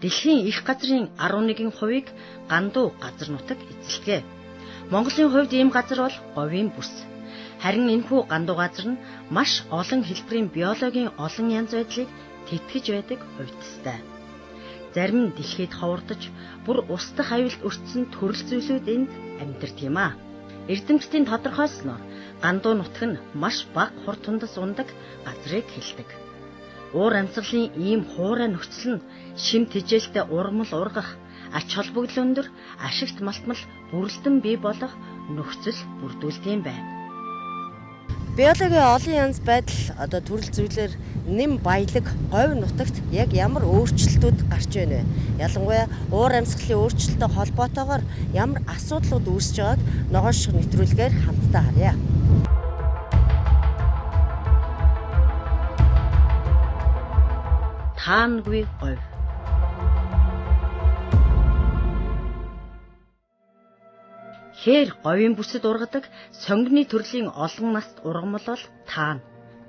дэлхийн их газрын 11%-ийг гандуу газар нутаг эзэлдэг. Монголын хувьд ийм газар бол говийн бүс. Харин энэхүү гандуу газар нь маш олон хэлбэрийн биологийн олон янз байдлыг тэтгэж байдаг хувьдастай. Зарим нь дэлхийд ховордож, бүр устдах аюулд өртсөн төрөл зүйлүүд энд амьдардаг юм а. Эрдэмтдийн тодорхойлсноор гандуу нутаг нь маш бага хур тундас ундаг газрыг хэлдэг. Уур амьсгалын ийм хуурай нөхцөл нь шим тэжээлтэй урмал ургах, ач холбогдол өндөр, ашигт малтмал бүрэлдэн бий болох нөхцөл бүрдүүлдэм байна. Биологийн олон янз байдал төрөл зүйлээр нэм баялаг говь нутагт яг ямар өөрчлөлтүүд гарч байна вэ? Ялангуяа уур амьсгалын өөрчлөлттэй холбоотойгоор ямар асуудлууд үүсэж байгааг ногоон нэвтрүүлгээр хамтдаа харъя. Таангүй говь. Хээр говийн бүсэд ургадаг сонгины төрлийн олон наст ургамал бол таан.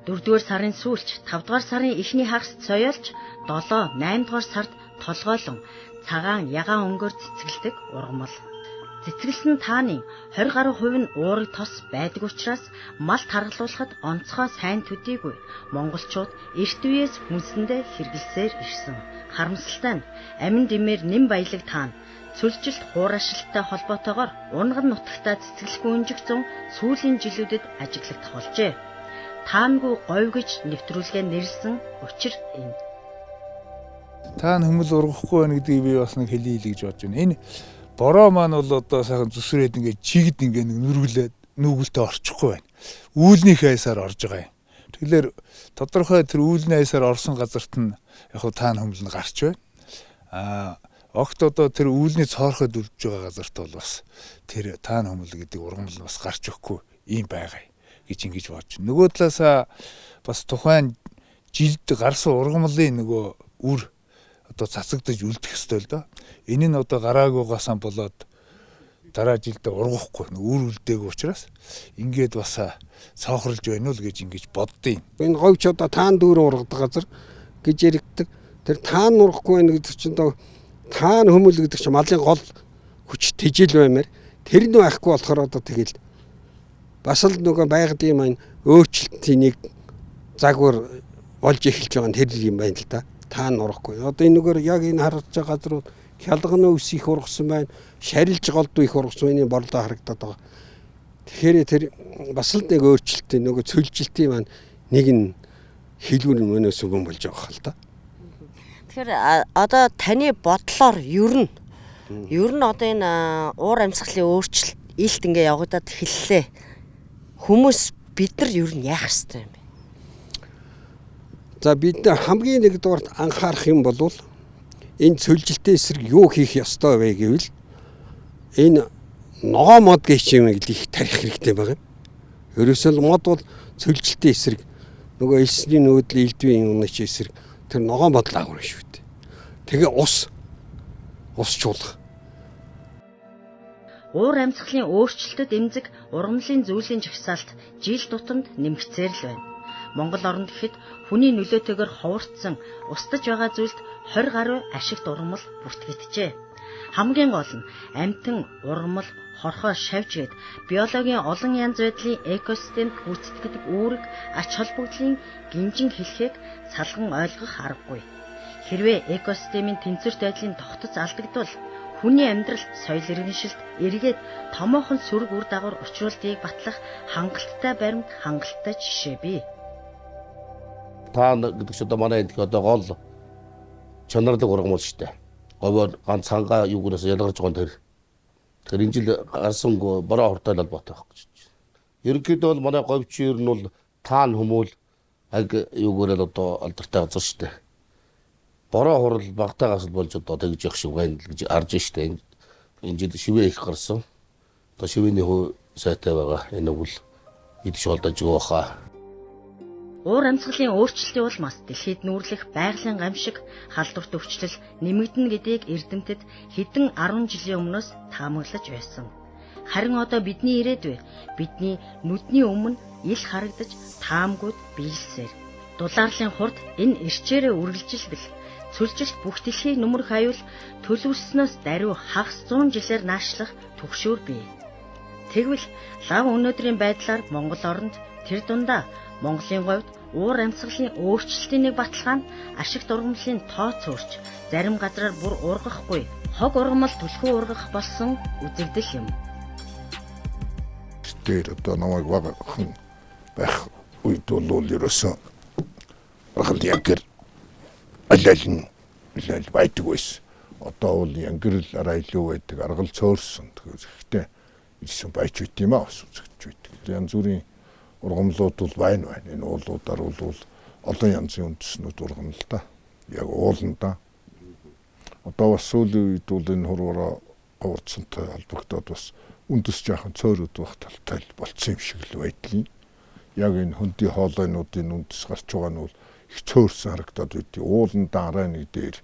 4-р сарын сүүлч 5-р сарын эхний хагаст соёолж 7-8 дугаар сард толгойлон цагаан ягаан өнгөөр цэцгэлдэг ургамал. Цэцгэлсэн тааны 20 гаруй хувь нь уурыг тос байдаг учраас мал таргалуулахад онцгой сайн төдийгүй монголчууд эрт үеэс хүнсэндээ хэрэглэсээр ирсэн. Харамсалтай нь амин димээр нэм баялаг таан цөлжилт хуурашилттай холбоотойгоор унган нутагтаа цэцгэлгүй өнжих зун сүүлийн жилүүдэд ажиглагдах болжээ. Таангүй говь гэж нэвтрүүлгээ нэрлсэн учир энэ. Таан хүмүүс ургахгүй байна гэдгийг би бас нэг хэлье гэж бодож байна. Энэ бороо маань бол одоо сайхан зүсрээд ингээд чигд ингээд нүргэлээд нүгэлтэд орчихгүй байна. Үүлний хайсаар орж байгаа юм. Тэгэхээр тодорхой тэр үүлний хайсаар орсон газарт нь яг хуу таан хөмөл нь гарч байна. Огт одоо тэр үүлний цоорхойд үлдэж байгаа газарт бол бас тэр таан хөмөл гэдэг ургамал бас гарч өгөхгүй юм байгаа гэж ингэж бодож байна. Нөгөө талаасаа бас тухайн жилд гарсан ургамлын нөгөө үр одоо цацагдаж үлдэх ёстой л доо. Энэ нь одоо гараагүйгасаа болоод дараа жилдээ ургахгүй үр үлдээгүй учраас ингээд бас цоохорлж байна уу гэж ингэж боддیں۔ Энэ говьч одоо таан дүүр ургадаг газар гэж яригддаг. Тэр таан ургахгүй байна гэдэг чинь одоо таан хөмөл гэдэг чинь малын гол хүч тэжээл баймаар тэр нь байхгүй болохоор одоо тэгэл бас л нөгөө байгалийн маань өөрчлөлтийн нэг загвар болж эхэлж байгаа нь тэр юм байна л да. Таан ургахгүй. Одоо энэ нөгөө яг энэ харагдаж байгаа газрууд хялганы ус их ургасан байна. Шарилж голдуу их ургасан энэ борлоо харагдаад байгаа. Тэгэхээр тэр бас л нэг өөрчлөлтийн нөгөө цөлжилтийн маань нэг нь хэлбэр мөнөөс өгөн болж байгаа хэл та. Тэгэхээр одоо таны бодлоор ер нь одоо энэ уур амьсгалын өөрчлөлт илт ингээ явагдаад эхэллээ. Хүмүүс бид нар ер нь яах ёстой юм бэ? За бид хамгийн нэгдүгээр анхаарах юм бол энэ цөлжилтийн эсрэг юу хийх ёстой вэ гэвэл энэ ногоо мод гэх юм их тарих хэрэгтэй байгаа. Ерөөсөө мод бол цөлжилтийн эсрэг нөгөө элсний нөөдлийн элдвийн юмны эсрэг тэр ногоо мод л агуурна шүү дээ. Тэгээ усчуулах. Уур амьсгалын өөрчлөлтөд эмзэг ургамлын зүйлийн жагсаалт жил тутамд нэмэгцээр л байна. Монгол орнд ихэд хүний нөлөөтэйгээр ховорцсон устж байгаа зүйлд 20 гаруй ашигт ургамал бүртгэгдэжээ. Хамгийн гол нь амьтан ургамал хорхоо шавж гээд биологийн олон янз байдлын экосистемд гүйцэтгэдэг үүрэг ач холбогдлын гинжин хэлхийг салган ойлгох аргагүй. Хэрвээ экосистемийн тэнцвэрт байдлын тогтоц алдагдвал хүний амьдралд соёл иргэншилт эргээд томоохон сөрөг үр дагавар учруулдгийг батлах хангалттай баримт хангалттай жишээ бий. Таан гэдэг чинь одоо манай энэ одоо гол чанарлаг ургамал шүү дээ. Говьор ганц цангаа юугаас ялгарч байгаа тэр. Тэгэхээр энэ жил гарсан бороо хортой холбоотой байх гэж байна. Ерөнхийдөө бол манай говьч ер нь бол таан хүмүүл аг юугаар л одоо алдартай газар шүү дээ. Бороо хурал багтаагаас л болж одоо тэгж явах шиг байна гэж харж штэ. Энэ жил шивээ их гарсан. Одоо шивээний хөө сайтай байгаа. Энэ бол идэж болдож байгаа. Уур амьсгалын өөрчлөлтийн улмаас дэлхийд нүүрлэх байгалийн гамшиг халдварт өвчлөл нэмэгдэнэ гэдгийг эрдэмтэд хэдэн 10 жилийн өмнөөс таамаглаж байсан. Харин одоо бидний ирээдүй бидний нүдний өмнө ил харагдаж таамгууд биелсээр. Дулаарлын хурд энэ ирчээрээ үргэлжилбэл Цөлжилт бүх дэлхийг нүмерх аюул төлөвлөснөөс даруй хагас 100 жилээр наашлах түгшүүр бий. Тэгвэл лав өнөөдрийн байдлаар Монгол оронд тэр дундаа Монголын говьд уур амьсгалын өөрчлөлтийн нэг баталгаа нь ашигт ургамлын тооц өөрч зарим газраар бүр ургахгүй хог ургамал түлхүү ургах болсон үзэгдэл юм. Тэр одоо намайг багахан байх үед бол ерөөсөн ахал янгэр алалн байдаг байсан. Одоо бол янгэр л арай илүү байдаг, аргал цөөрсөн. Тэгэхдээ ирсэн байж үт юм аа үзэгдэж байдаг. Янз бүрийн ургамлууд бол байна. Энэ уулуудаар бол олон янзын үндэснүүд ургамал та. Яг ууланда. Одоо бас сүүлийн үед бол энэ хуруура хурцсантай холбогдоод бас үндэс жаахан цөөрөд байх талтай болцсон юм шиг л байдгийг. Яг энэ хөндий хоолойнуудын үндэс гарч байгаа нь бол их цөөрсөн харагдаад байдгийг. Ууланда арай нэг дээр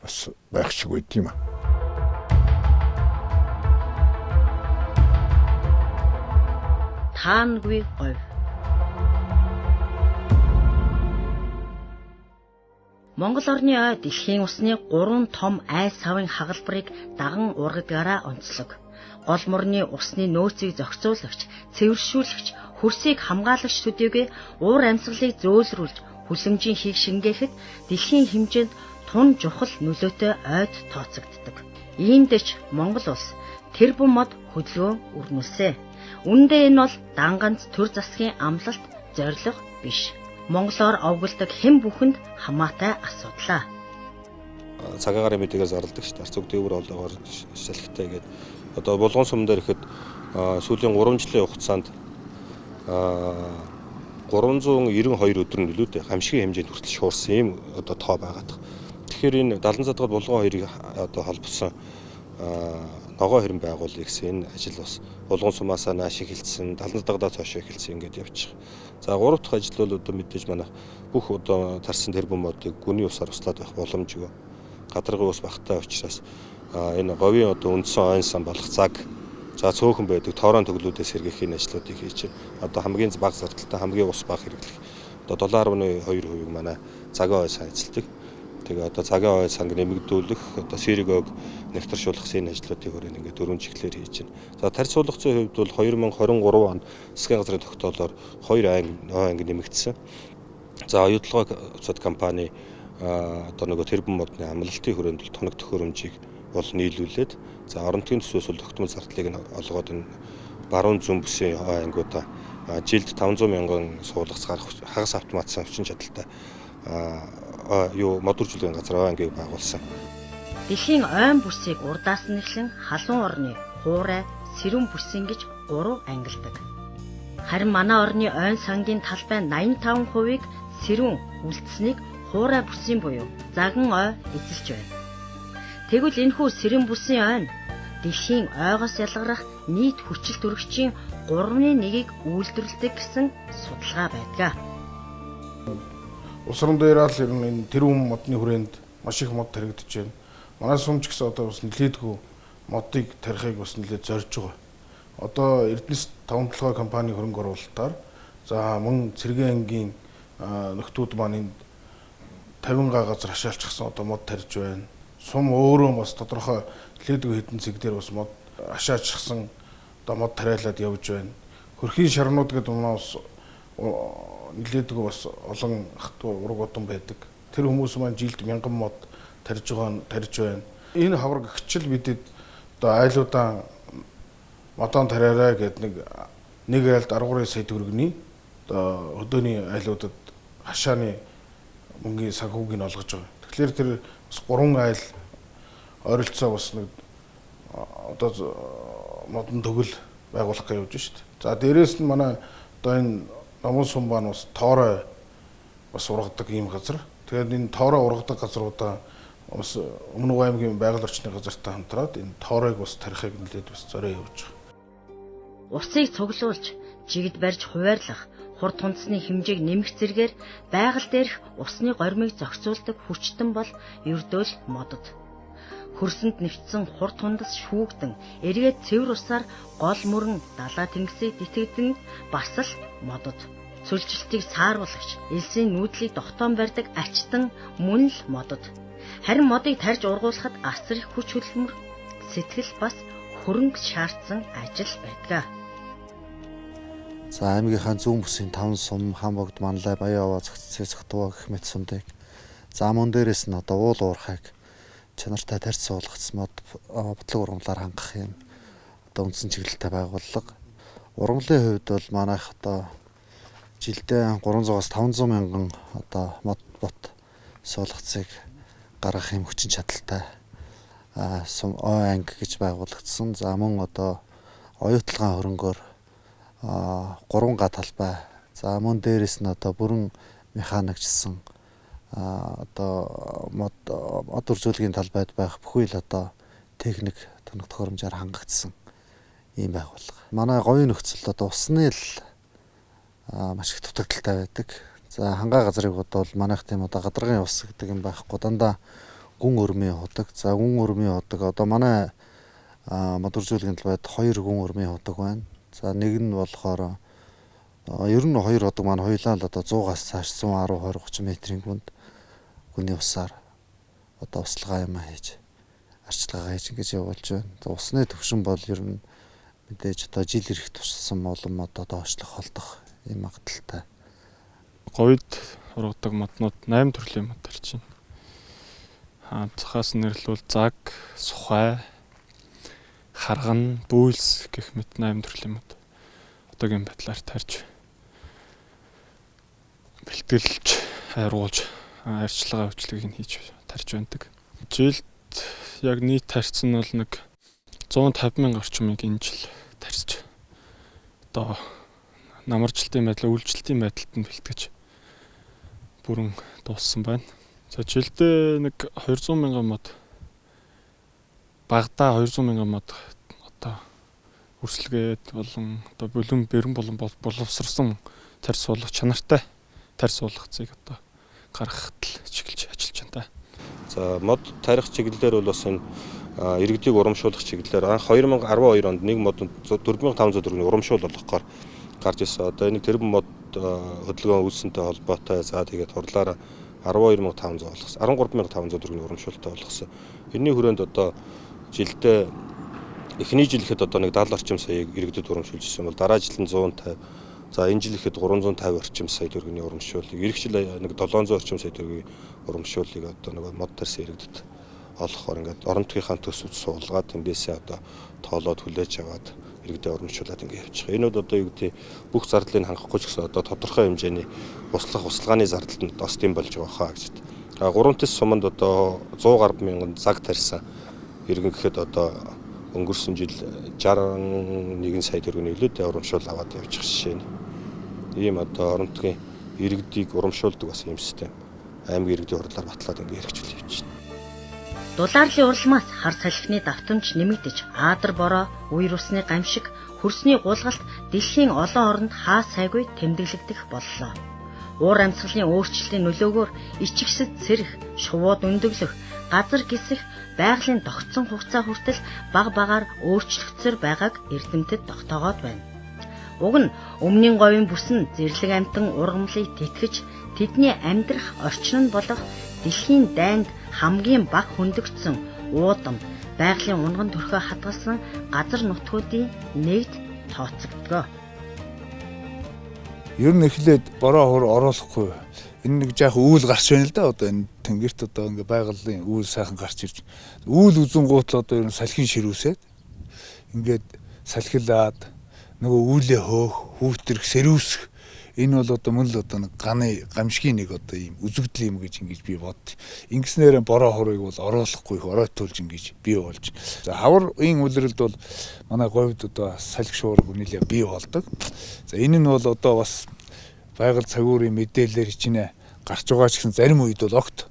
бас байх шиг байд юм аа. Таангүй говь. Монгол орны ой дэлхийн усны 3 том айс савын хагалбарыг даган ургадгаараа онцлог. Гол мөрний усны нөөцийг зохицуулагч, цэвэршүүлэгч, хөрсийг хамгаалагч төдийгүй уур амьсгалыг зөөлрүүлж, хүлэмжийн хийг шингээхэд дэлхийн хэмжээнд тун чухал нөлөөтэй ойд тооцогддог. Иймдээч Монгол улс тэр бум мод хөдөлгөөн өрнүүлсэн. Үүндээ энэ бол дан ганц төр засгийн амлалт зорилго биш. Монголоор овголдог хэн бүхэнд хамаатай асуудлаа. Цагаагаар мэдээс оролдог ш. Арцуг дэвэр олоогоор шалхтай гээд одоо булган сум дээр ихэд сүүлийн 3 жилийн хугацаанд 392 өдөр нь билүү дээ. Хамшигын хэмжээнд хүртэл шуурсан юм одоо тоо байгаад. Тэгэхээр энэ 70 задгаад булган хоёрыг одоо холбосон ногоо хэрэн байгуулъя гэсэн энэ ажил бас булган сумаасаа нааш эхэлсэн, 70 задгадаа цоошоо эхэлсэн ингээд явчих. За 3 дахь ажил бол одоо мэдээж манайх бүх одоо тарсан тэр бомбуудыг гүний усаар услаад байх боломжгүй. Гадаргын ус багтаа учраас энэ говийн одоо үндсэн ойн сан болох цаг за цөөхөн байдаг тоорон төглүүдээс сэргээхийн ажлуудыг хийж байна. Одоо хамгийн бага зардалтай хамгийн ус бага хэрэглэх одоо 7.2% манай цагаан ой сан эзэлдэг. Тэгээ одоо цагаан ой санг нэмэгдүүлэх одоо сэргээг нэвтэршүүлэх энэ ажлуудыг хүрээ ингээд дөрвөн чиглэлээр хийж байна. За тарьц суулгацын хувьд бол 2023 онд засгийн газрын тогтоолоор 2 анги нэмэгдсэн. За оюутлогоо цод компани одоо нөгөө тэрбум модны амлалтын хүрээнд бол тоног төхөөрөмжийг бол нийлүүлээд за орон нутгийн төсвөөс бол тогтмол зардлыг нь олгоод энэ баруун зүүн бүсийн ангуудаа жилд 500 мянган суулгац гарах хагас автоматсан өвчин чадалтай мод үржүүлгийн газар ангийг байгуулсан. Дэлхийн ойн бүсийг урдаас нь эхлэн халуун орны хуурай, сэрүүн бүсийн гэж 3 ангилдаг. Харин манай орны ойн сангийн талбай 85%-ийг сэрүүн үлдсэнийг хуурай бүсийн буюу заган ой эзэлж байна. Тэгвэл энэхүү сэрүүн бүсийн ойн дэлхийн ойгоос ялгарах нийт хүчил төрөгчийн 3/1-ийг үйлдвэрлэдэг гэсэн судалгаа байдаг. Улс орон дээр л энэ тэрүүн модны хүрээнд маш их мод таригдж байна. Манай сумч гэсэн одоо бас нэлээдгүй модыг тарихыг бас нэлээд зорж байгаа. Одоо Эрдэнэс 5 толгой компани хөрөнгө оруулалтаар за мөн Цэргийн ангийн нөхдүүд маань 50 га газар хашаалчихсан одоо мод тарьж байна. Сум өөрөө бас тодорхой нэлээдгүй хэдэн зэг дээр бас мод хашаачихсан одоо мод тариалаад явж байна. Хөрхийн шарнууд гэдэг нь бас нэлээдгүй бас олон ургуудан байдаг. Тэр хүмүүс маань жилд 1000 мод тарьж байна. Энэ хавраг гिचл бидэд одоо айлуудаа модон тариараа гэдэг нэг айлд 13 сая төгрөгийн одоо өдөөний айлуудад хашааны мөнгөний санхүүгийг олгож байгаа. Тэгэхээр тэр бас 3 айл ойролцоо бас нэг одоо модон төгөл байгуулах гэж явж шүү дээ. За дээрэс нь манай одоо энэ Номон сум баан бас тоорой бас ургадаг ийм газар. Тэгээд энэ тоорой ургадаг газруудаа бас Өмнөг аймгийн байгаль орчны газартай хамтраад энэ тооройг бас тарихыг нэлээд бас зорио явуулж байгаа. Усыг цуглуулж, жигд барьж хуваарлах, хурд тундсны хэмжээг нэмэх зэргээр байгаль дээрх усны гормыг зохицуулдаг хүчтэн бол ердөө л модод. Хөрсөнд нэвтсэн хурд тундас шүүгдэн, эргээд цэвэр усаар гол мөрөн далаа тэнгисийг дитэгдэн бас л модод. Цөлжилтийг сааруулагч, элсийн нүүдлийг тогтоон барьдаг ачтан мөн л модод. Харин модыг тарьж ургуулахад асар их хүч хөдөлмөр, сэтгэл бас хөрөнгө шаардсан ажил байдаг. За аймгийнхаа зүүн бүсийн 5 сум, Хамбогд, Манлай, Баян-Аваа, Цогццээ, Цогтуваа гэх мэт сумдыг за мөн дээрээс нь одоо уул уурхайг чанартай тарьж суулгацсан мод бодлого ургамлаар хангах юм одоо үндсэн чиглэлтэй байгууллага. Ургамлын хувьд бол манайх одоо жилдээ 300-аас 500 мянган одоо мод бот суулгацыг гаргах юм хүчин чадалтай ой анги гэж байгуулагдсан. За мөн одоо оюутлагын хөрөнгөөр 3 га талбай. За мөн дээрээс нь одоо бүрэн механикчсан одоо мод үржүүлгийн талбайд байх бүхэл одоо техник тоног төхөөрөмжөөр хангагдсан ийм байгууллага. Манай говийн нөхцөл одоо усны л маш их дутагдaltaй байдаг. За хангаа газрыг бодвол манайх тийм одоо гадаргын ус гэдэг юм байхгүй дандаа гүн өрмийн худаг. За гүн өрмийн худаг одоо манай мод үржүүлгийн талбайд 2 гүн өрмийн худаг байна. За нэг нь болохоор ер нь 2 худаг маань хоёулаа л одоо 100-аас цааш 110, 20, 30 метрийн гүнд гүний усаар одоо услага юм хийж арчилгаа хийж ингэж явуулж байна. За усны төвшин бол ер нь мэдээж одоо жил ирэх туссан олон мод одоо очлох холдох юм магадaltaй. Говьд ургадаг моднууд 8 төрлийн мод тарьж байна. Цахаас нэрлвэл заг, сухай, харган, бүүлс гэх мэт 8 төрлийн мод одоогийн байдлаар тарьж бэлтгэлж, хайруулж, арчилгаа үйлчлэгийг хийж тарьж байдаг. Жилд яг нийт тарьсан бол нэг 150 мянга орчмыг энэ жил тарьж одоо намаржилтын байдлаа үйлчлэлтийн байдалд нь бэлтгэж бүрэн дууссан байна. За жилдээ нэг 200 мянган мод багадаа 200 мянган мод одоо үрсэлгээд болон одоо бэрэн боловсрсон тарь суулгах чанартай тарь суулгацыг одоо гаргахад л чиглэж ажиллаж байна. За мод тарих чиглэлээр бол бас энэ иргэдийг урамшуулах чиглэлээр анх 2012 онд нэг мод 4500 төгрөгийн урамшуул болгохоор гарч ирсэн. Одоо энэ тэрбум мод хөдөлгөөн үүсэнтэй холбоотой за тэгээд хурлаараа 12500 болгосон. 13500 төгрөгийн урамшуултаа болгосон. Энэний хүрээнд одоо жилдээ эхний жил ихэд одоо нэг 70 орчим саяыг иргэдэд урамшуулж ирсэн бол дараа жил нь 150. За энэ жил ихэд 350 орчим сая төгрөгийн урамшуулыг, эх жил нэг 700 орчим сая төгрөгийн урамшуулыг одоо нэг мод тарьсан иргэдэд олохоор ингээд орон нутгийнхаа төсөвд суулгаад эндээсээ одоо тоолоод хүлээж аваад иргэдэд урамшуулад ингээд явчих. Энэ бол одоо юу гэдэг бүх зардлыг хангахгүй ч гэсэн одоо тодорхой хэмжээний услгааны зардалд нь достын болж байгаа хаа гэж. 3 тэс суманд одоо 100 гаруй мянган цаг тарьсан иргэн гэхэд одоо өнгөрсөн жил 61 сая төгрөгийн нөлөөтэй урамшуул аваад явчих жишээ нь. Ийм одоо орон нутгийн иргэдийг урамшуулдаг бас ийм систем аймгийн иргэдийн хурлаар батлаад ингээд хэрэгжүүл явж байна. Дулаарлын уралмаас хар салхины давтамж нэмэгдэж, аадар бороо, үер усны гамшиг, хөрсний гулгалт дэлхийн олон оронд хаа сайгүй тэмдэглэгдэх боллоо. Уур амьсгалын өөрчлөлтийн нөлөөгөөр ичигсэд сэрэх, шувууд өндөглөх, газар гисэх, байгалийн тогтсон хугацаа хүртэл баг багаар өөрчлөгдсөр байгааг эрдэмтэд тогтоогоод байна. Уг нь өмнгийн говийн бүс нь зэрлэг амьтан ургамлыг тэтгэж, тэдний амьдрах орчин нь болох дэлхийн дайнд хамгийн бага хөндөгдсөн уудам, байгалийн унган төрхөө хадгалсан газар нутгуудын нэгд тооцогдгоо. Ер нь эхлээд бороо хур оруулахгүй. Энэ нэг жаах үүл гарч байна л да. Одоо энэ тэнгэрт одоо ингээ байгалийн үүл сайхан гарч ирж. Үүл үзэн гуутал одоо ер нь салхин ширүүсээд ингээд салхилаад нөгөө үүлээ хөөх, хүүтрэх, сэрүүсэх. Энэ бол одоо мөн л одоо нэг гамшигын нэг одоо ийм үзэгдэл юм гэж ингэж би бод. Ингэснээр бороо хурыг бол оруулахгүй их оройтуулж ингэж бий болж. За хаврын үлрэлд бол манай говьд одоо салхи шуурга нэлээ бий болдог. За энэ нь бол одоо бас байгаль цагуурын мэдээлэлээр хичнээн гарч байгаа ч гэсэн зарим үед бол огт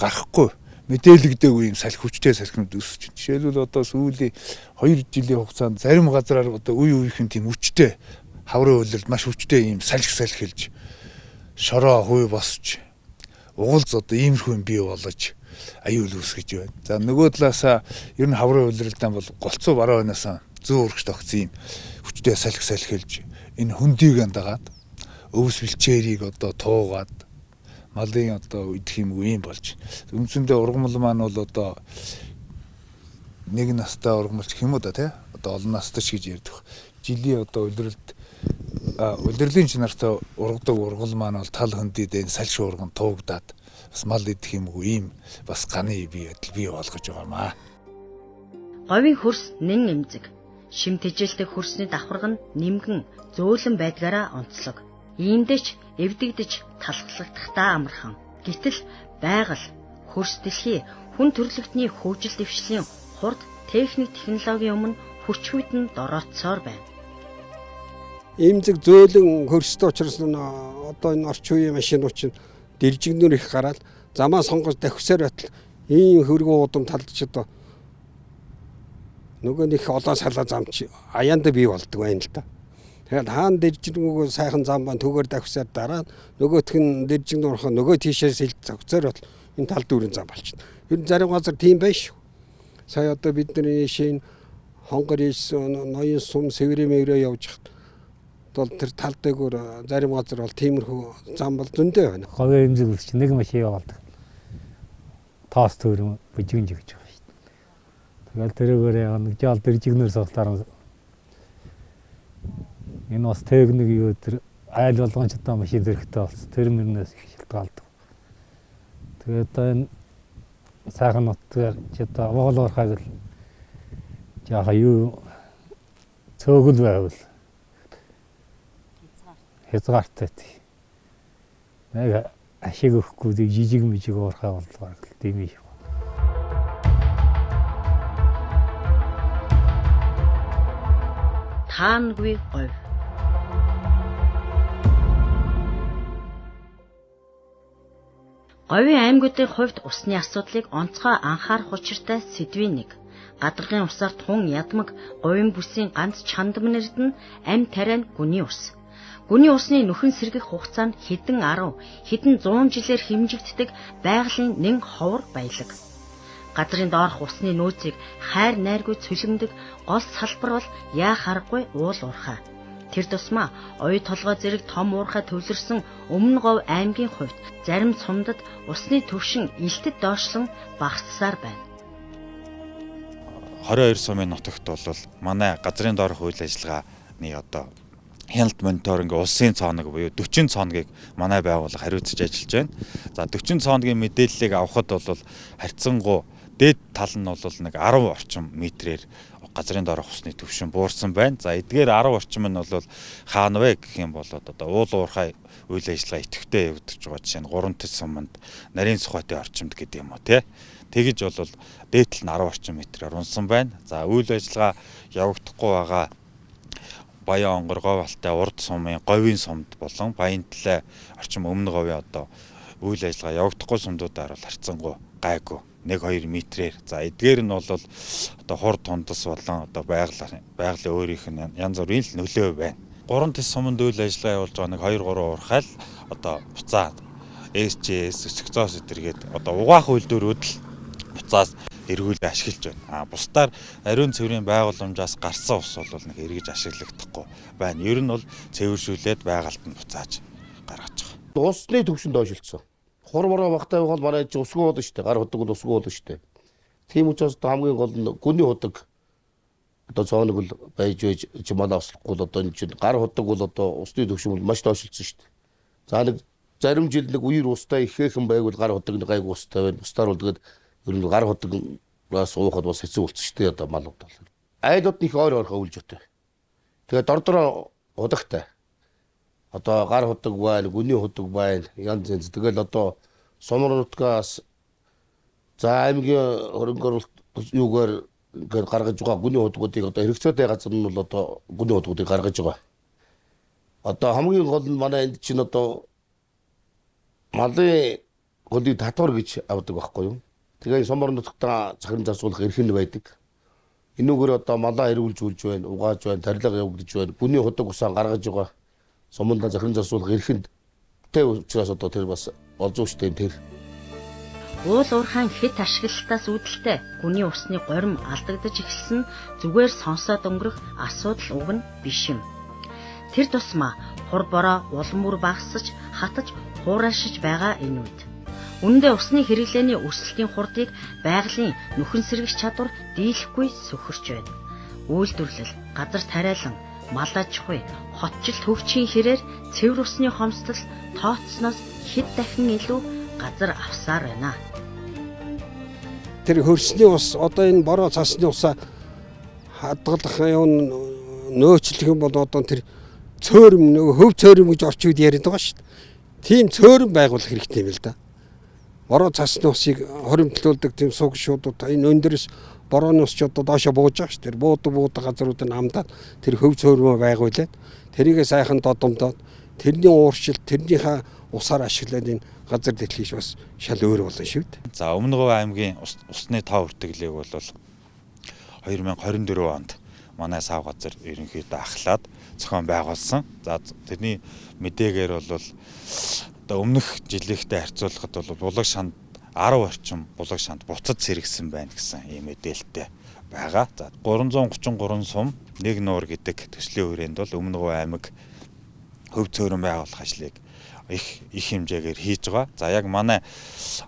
гарахгүй мэдээлэгдээгүй юм салхи хүчтэй салхинууд өсөж байна. Жишээлбэл одоо сүүлийн 2 жилийн хугацаанд зарим газраар одоо үе үеийнхэн тийм хүчтэй хаврын үлрэлд маш хүчтэй ийм салхилж шороо хүй босч угалз одоо иймэрхүү юм бий болж аюул үүсгэж байна. За нөгөө талаасаа ер нь хаврын үлрэлдэн бол голцоо бараа байнасаа зөө урагш тогтсон ийм хүчтэй салхилж энэ хөндийг андагаад өвс бэлчээрийг одоо туугаад малын одоо идэх юм ийм болж. Үндсэндээ ургамал маань бол одоо нэг настай ургамалч гэх юм уу да тий. Одоо олон настай ч гэж ярьдаг. Жилийн одоо удирдлийн чанартай ургадаг ургал маань бол тал хөндөд энэ салшин урган туугдаад бас мал идэх юм уу ийм бас ганы бий болгож байгаамаа. Говийн хөрс нэн нэмзэг. Шим тэжээлтэй хөрсний давхарга нь нэмгэн зөөлөн байдгаараа онцлог. Иймдээч эвдэгдэж талхлагдахтаа амархан. Гэтэл байгаль, хөрс дэлхий, хүн төрөлхтний хөгжил дэвшлийн хурд техник технологийн өмнө хүчхүйдэн дорооцсоор байна. Имзэг зөөлөн хөрстэй учраас одоо энэ орчин үеийн машинууд чинь дэлжигнэр их гараад замаа сонгож давхсаар байтал ийм хөргөн удам талдч одоо нөгөө нэг олон салаа замч аяанда бий болдог байна л да. Тэгэхээр хаан дэржигнүүгөө сайхан зам ба түгээр давхсаар дараа нөгөөх нь дэржигнүүрхөө нөгөө тийшээс хилж зогцоор бол энэ тал дүүрэн зам болчихно. Ер нь зарим газар тийм байна шүү. Сая одоо бидний шин хонгор ис ноён сум сэврэмээрээ явж хат бол тэр тал дээгүүр зарим газар бол тиймэрхүү зам бол зөндөө байна. Говийн имзэг үрч нэг машин явуулдаг. Тоос төрөм бүжигэн жигж байгаа шүү дээ. Тэгэл тэрүүгээр нэг жаал дэржигнэр суултаар энэ бас техник юу тэр айл болгон ч одоо машин зэрэгтэй болсон. Тэр мөрнөөс их шилтгаалдаг. Тэгээд одоо энэ сайхан нутгаар ч одоо Монгол уурхайг л жааха юу цөөгөл байвал хязгаартай. Нэг ашиг өгөхгүй жижиг мижиг уурхай болдгоо тийм юм. Таангүй говь. Говийн аймагуудын хувьд усны асуудлыг онцгой анхаарах учиртай сэдвийн нэг. Гадаргын усаар тун ядмаг говийн бүсийн ганц чандам нэрд нь амь тариа гүний ус. Гүний усны нөхөн сэргэх хугацаа нь хэдэн 10, хэдэн 100 жилээр хэмжигддэг байгалийн нэн ховор баялаг. Газрын доорх усны нөөцийг хайр найргүй цөлгөндөг гол салбар бол яа харахгүй уул уурхай. Тэр тусмаа оюу толгой зэрэг том уурхай төвлөрсөн Өмнө Говь аймгийн хувьд зарим цумдад усны түвшин илтэд доошлон багассаар байна. 22 сумын нутагт бол манай газрын доорх үйл ажиллагааны одоо хяналт мониторинг улсын цооног буюу 40 цооногийг манай байгууллага хариуцж ажиллаж байна. За 40 цооногийн мэдээллийг авахд бол харьцангуй дээд тал нь бол нэг 10 орчим метрээр газрын доорх усны түвшин буурсан байна. За эдгээр 10 орчим нь бол хаана вэ гэх юм бол одоо уул уурхай үйл ажиллагаа идэвхтэй явагдаж байгаа жишээ нь 3 төс суманд нарийн сухатын орчимд гэдэг юм уу тий. Тэгэж бол дээдл нь 10 орчим метрээр унсан байна. За үйл ажиллагаа явагдахгүй байгаа Баян онгор Говь алтай урд сумын Говийн сумд болон Баянтлай орчим Өмнө Говийн одоо үйл ажиллагаа явагдахгүй сумдуудаар бол харьцангуй гайгүй 1-2 метрээр. За эдгээр нь бол одоо хурд тундас болон одоо байгалийн өөрийнх нь янз бүрийн л нөлөө байна. 3 төс суманд үйл ажиллагаа явуулж байгаа нэг 2-3 уурхай л одоо буцаад SJS өсгцоос өдөргээд одоо угаах үйлдвэрүүд л буцаас эргүүлээ ашиглаж байна. Бусдаар ариун цэврийн байгууламжаас гарсан ус бол нэг эргэж ашиглагдахгүй байна. Ер нь бол цэвэршүүлээд байгальд нь буцааж гаргаж байгаа. Усны түвшин доошлцсон. Хур мороо багтай бол манай усгүй болно шүү дээ. Гар худаг бол усгүй болно шүү дээ. Тийм учраас хамгийн гол нь гүний худаг одоо цооног л байж ч манай услахгүй л одоо энэ чинь гар худаг бол одоо усны түвшин бол маш доошлцсон шүү дээ. За нэг зарим жил нэг үер устай ихэхэн байгуул гар худаг нэг гайг устай байна. Бусдаар бол тэгээд ер нь гар худаг бас уухад бас хэцүү болчихсон шүү дээ одоо малууд бол. Айлууд нь их ойрхоо үлж өтөө. Тэгээд дордороо удагтай. Одоо гар худаг байна, гүний худаг байна. Янз янз. Тэгэл одоо сумар нутгаас за аймгийн хөрөнгө юугаар ингээд гаргаж байгаа гүний худгуудыг одоо хэрэгцээтэй газар нь бол одоо гүний худгуудыг гаргаж байгаа. Одоо хамгийн гол нь манай энд чинь одоо малын голыг татвар гэж авдаг байхгүй юу? Тэгээ сумар нутгатаа захиран засуулах эрх нь байдаг. Энүүгээр одоо малаа эргүүлж үлж байна, угааж байна, тарилга явагдаж байна. Гүний худаг усаа гаргаж байгаа. Суманда захиран засуулах эрхэнд тэ учраас одоо тэр бас олж ууштай юм тэр. Уул уурхайн хэт ашиглалтаас үүдэлтэй гүний усны горим алдагдаж эхэлсэн зүгээр сонсоод өнгөрөх асуудал уг нь биш юм. Тэр тусмаа хур бороо улам бүр багасж хатаж хуурайшиж байгаа энэ үед. Үүндээ усны хэрэглээний өсөлтийн хурдыг байгалийн нөхөн сэргэх чадвар дийлэхгүй сөхөрч байна. Үйлдвэрлэл, газар тариалан, мал аж ахуй, хотчлт хөгжихийн хэрээр цэвэр усны хомсдол тооцсноос хэд дахин илүү газар авсаар байна. Тэр хөрсний ус одоо энэ бороо цасны усаа хадгалах юм нөөцлөх юм бол одоо тэр цөөрөм нөгөө хөв цөөрөм гэж орчин үед яриад байгаа шүү дээ. Тийм цөөрөм байгуулах хэрэгтэй юм л да. Бороо цасны усыг хоримтлуулдаг тийм суг шуудууд энэ өндөрс борооны ус ч одоо доошо бууж байгаа шүү дээ. Буудаг газруудыг хамдаад тэр хөв цөөрөмөө байгуулад тэрийгээ сайхан додомдоод тэрний ууршилт тэрнийхээ усаар ашиглаад энэ газар дэлхийш бас шал өөр болно шүү дээ. За Өмнөговь аймгийн усны тоо хүртэглийг бол 2024 онд манай сав газар ерөнхийдөө ахлаад зохион байгуулсан. За тэрний мэдээгээр бол одоо өмнөх жилийнхтэй харьцуулахад бол булаг шанд 10 орчим булаг шанд буцад сэргсэн байна гэсэн ийм мэдээлэлтэй байгаа. За 333 сум нэг нуур гэдэг төслийн хүрээнд бол Өмнөговь аймаг хөв цөөрөн байгуулах ажлыг их хэмжээгээр хийж байгаа. За яг манай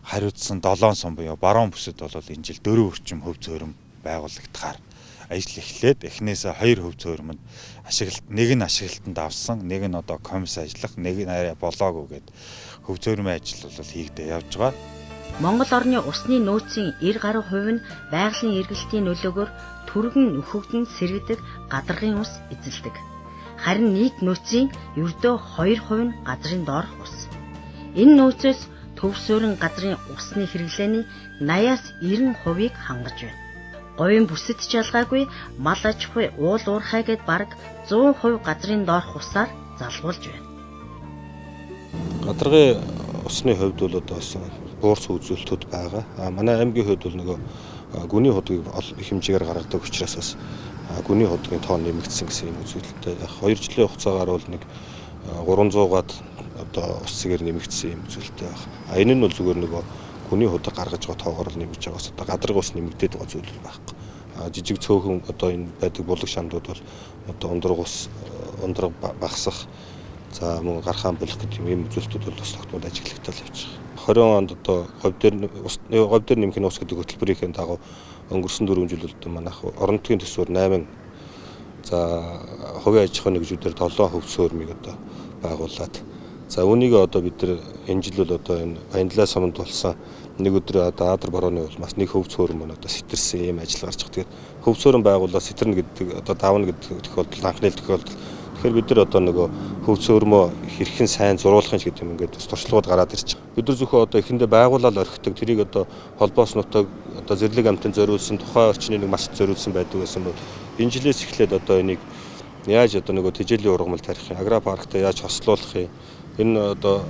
хариуцсан 7 сум буюу баруун бүсэд бол энэ жил 4 орчим хөв цөөрөн байгуулагдахаар ажил эхлээд эхнээсээ 2 хөв цөөрөмөнд нэг нь ашиглалтанд авсан, нэг нь одоо комисс ажиллах, нэг нь арай болоогүй гэд хөв цөөрөмийн ажил бол хийгдээ явж байгаа. Монгол орны усны нөөцийн 90% нь байгалийн эргэлтийн нөлөөгөөр түргэн нөхөгдөн сэргэдэг гадаргын ус эзэлдэг. Харин нийт нөөцийн ердөө 2% нь газрын доорх ус. Энэ нөөцөөс төвсөөрөн газрын усны хэрэглээний 80-аас 90%-ийг хангаж байна. Говийн бүсэд ч ялгаагүй мал аж ахуй уул уурхай гэд бараг 100% газрын доорх усаар залгуулж байна. Гадаргын усны хувьд бол одоо буурс үзүүлэлтүүд байгаа. Манай аймгийн хувьд бол нөгөө гүний худгийг их хэмжээгээр гаргадаг учраас бас гүний худгийн тоо нэмэгдсэн гэсэн юм үзүүлэлттэй. 2 жилийн хугацаагаар бол нэг 300-аад одоо ус цэгээр нэмэгдсэн юм үзүүлэлттэй байна. Энэ нь бол зүгээр нөгөө гүний худаг гаргаж байгаа тоогоор л нэмэгдэж байгаас одоо гадаргын ус нэмэгдээд байгаа зүйл байхгүй. Жижиг цөөхөн одоо энэ байдаг булаг шамдууд бол одоо ундраг багасах за мөн гархаан болох гэдэг юм үзүүлэлтүүд бол бас тогтмол ажиглагдтал явж байгаа. 20 онд одоо говь дээр нэмэх ус гэдэг хөтөлбөрийн дагуу өнгөрсөн 4 жилд манайх орон нутгийн төсвөр 8 за хувийн аж ахуйн нэгжүүдээр 7 хөв цөөрмийг одоо байгуулад за үүнийг одоо бид нар энэ жил бол одоо энэ Баянлаа суманд болсон нэг өдөр одоо Адар борооны улмаас нэг хөв цөөрм одоо сэтэрсэн юм ажил гарч байгаа. Тэгээд хөв цөөрм байгуулаад сэтэрнэ гэдэг одоо давна гэдэг тохиолдол анхны тохиолдол. Тэгэхээр бид нар одоо нөгөө хөв цөөрмөө хэрхэн сайн зуруулах гэдэг юм ингээд туршлагууд гараад ирчих. Бид нар зөвхөн одоо эхэндээ байгуулаад орхидог тэрийг одоо холбоос нутаг одоо зэрлэг амтанд зориулсан тухайн орчны нэг маск зориулсан байдаг гэсэн бол энэ жилээс эхлээд одоо энийг яаж одоо нөгөө тэжээлийн ургамал тарих юм агропаркта яаж хослуулах юм энэ одоо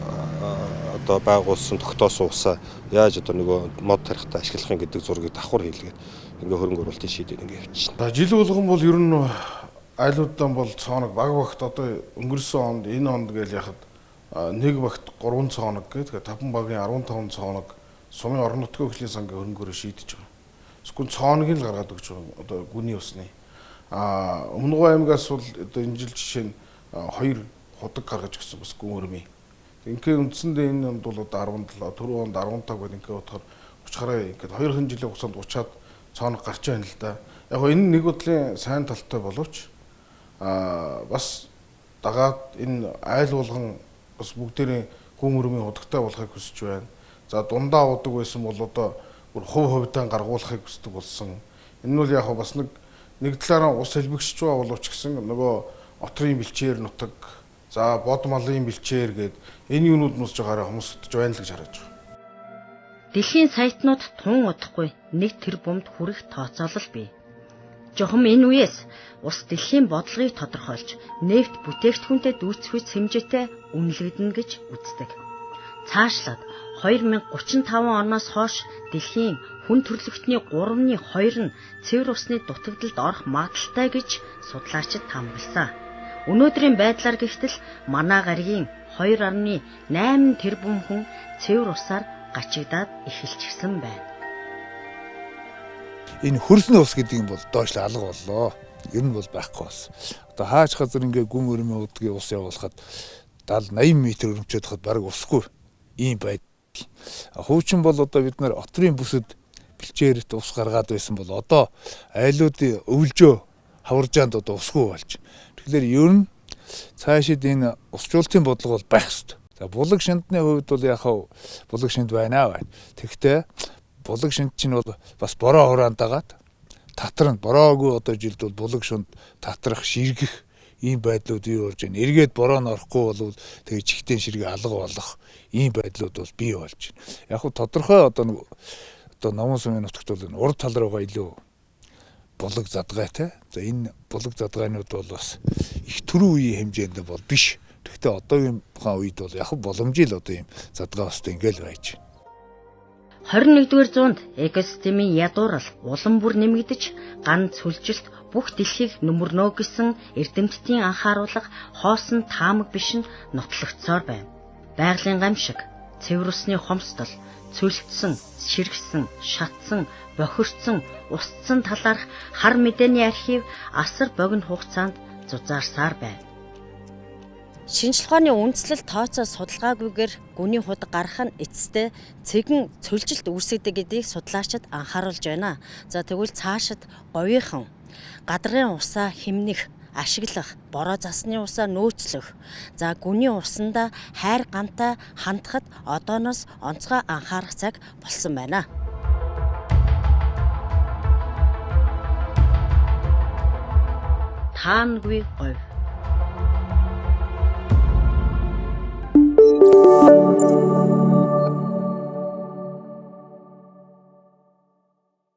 байгуулсан тогтоосон усаа яаж одоо нөгөө мод тарихтаа ашиглах юм гэдэг зургийг давхар хийлгээд ингээ хөрөнгө оруулалтын шийдэл ингээ явчихна. Жил болгон бол ер нь айлуудаа бол цооног баг багт одоо өнгөрсөн онд энэ онд гээл яхад нэг багт 3 цооног гэдэг 5 багийн 15 цооног сумын орон нутгийн хөгжлийн сангийн хөрөнгөөр шийдэж байгаа. Эсвэл цооногийг л гаргаад өгч байгаа одоо гүний усны. Өмнөговь аймгаас бол одоо энэ жил жишээ нь 2 худаг гаргаж өгсөн бас гүн өрмийн. Ингээ үндсэндээ энэ онд бол одоо 17, түрүү онд 15 гэдэг ингээ бодохоор 30 гараа ингээд 2 жилийн хугацаанд 30-аад цооног гарч байна л да. Яг гоо энэ нэг бодлын сайн талтай боловч бас дагаад энэ айл болгон бас бүгдээрээ гүн өрмийн худагтай болохыг хүсэж байна. За дундаа удаг байсан бол одоо хувь хувьдаа гаргуулахыг хүсдэг болсон. Энэ нь бол яг бас нэг талаараа ус хэлбэгшиж байгаа боловч гэсэн нөгөө отрын бэлчээр нутаг за бод малын бэлчээр гээд энэ юунууд нусж байгаараа хүмүүс өтж байна л гэж хараж байгаа. Дэлхийн сайтнууд тун удахгүй нэг тэр бумд хүрэх тооцоолол бий. Жохом энэ үеэс ус дэлхийн бодлогыг тодорхойлж нефт бүтээгдэхүүнтэй дүүцэх хэмжээтэй үнэлэгдэнэ гэж үздэг. Цаашлаад 2035 оноос хойш дэлхийн хүн төрөлхтний 3/2 нь цэвэр усны дутагдалд орох магадaltaй гэж судлаачид хамбалсан. Өнөөдрийн байдлаар гэвтэл манай гаригийн 2.8 тэрбум хүн цэвэр усаар гачигдаад эхэлчихсэн байна. Энэ хөрсний ус гэдэг юм бол доошлоо алга боллоо. Ер нь бол байхгүй бас. Одоо хаач газар ингээ гүн өрмийн удгийн ус явуулахад 70-80 м өрөмчөд хад бараг усгүй. ийм байдал. Хуучин бол одоо бид нар отрын бүсэд бэлчээрт ус гаргаад байсан бол одоо айлуудын өвлжөө хаваржаанд одоо усгүй болж. Тэгэхээр ер нь цаашид энэ усжуулалтын бодлого бол байх ёстой. За булаг шиндны хувьд бол яг булаг шинд байна. Тэгвэл булаг шинд чинь бол бас бороо хураанд дагаад татран бороогүй одоо жилд бол булаг шинд татрах, ширгэх ийм байдлууд юу болж байна. Эргээд бороо нь орохгүй бол тэгээ чихтэн ширгээ алга болох ийм байдлууд бол бий болж байна. Яг хөө тодорхой одоо намын сумын нутагт бол урд тал руугаа илүү булаг задгайтай. За энэ булаг задгаанууд бол бас их түрүү үеийн хэмжээнд бол биш. Гэхдээ одоогийн үед бол яг боломжтой одоо ийм задгаа өстэй ингээл байж байна. 21-р зуунд экосистемийн ядуурал улам бүр нэмэгдэж, ганц сүлжилт бүх дэлхийг нөмөрнө гэсэн эрдэмтдийн анхааруулга хоосон таамаг биш нь нотлогдсоор байна. Байгалийн гамшиг, цэвэр усны хомсдол, цөлтсөн, ширгсэн, шатсан, бохирдсон, устсан талаарх хар мэдээний архив асар богино хугацаанд зузаарсаар байна. Шинжлэх ухааны үндслэл тооцоо судалгаагүйгээр гүний худаг гарах нь эцэстээ цэгэн цөлжилт үүсгэдэг гэдгийг судлаачид анхааруулж байна. За тэгвэл цаашид говийнхан гадрын усаа хэмнэх, ашиглах, бороо засны усаа нөөцлөх, за гүний усанда хайр гантай хандахад одооноос онцгой анхаарах цаг болсон байна. Таангүй говь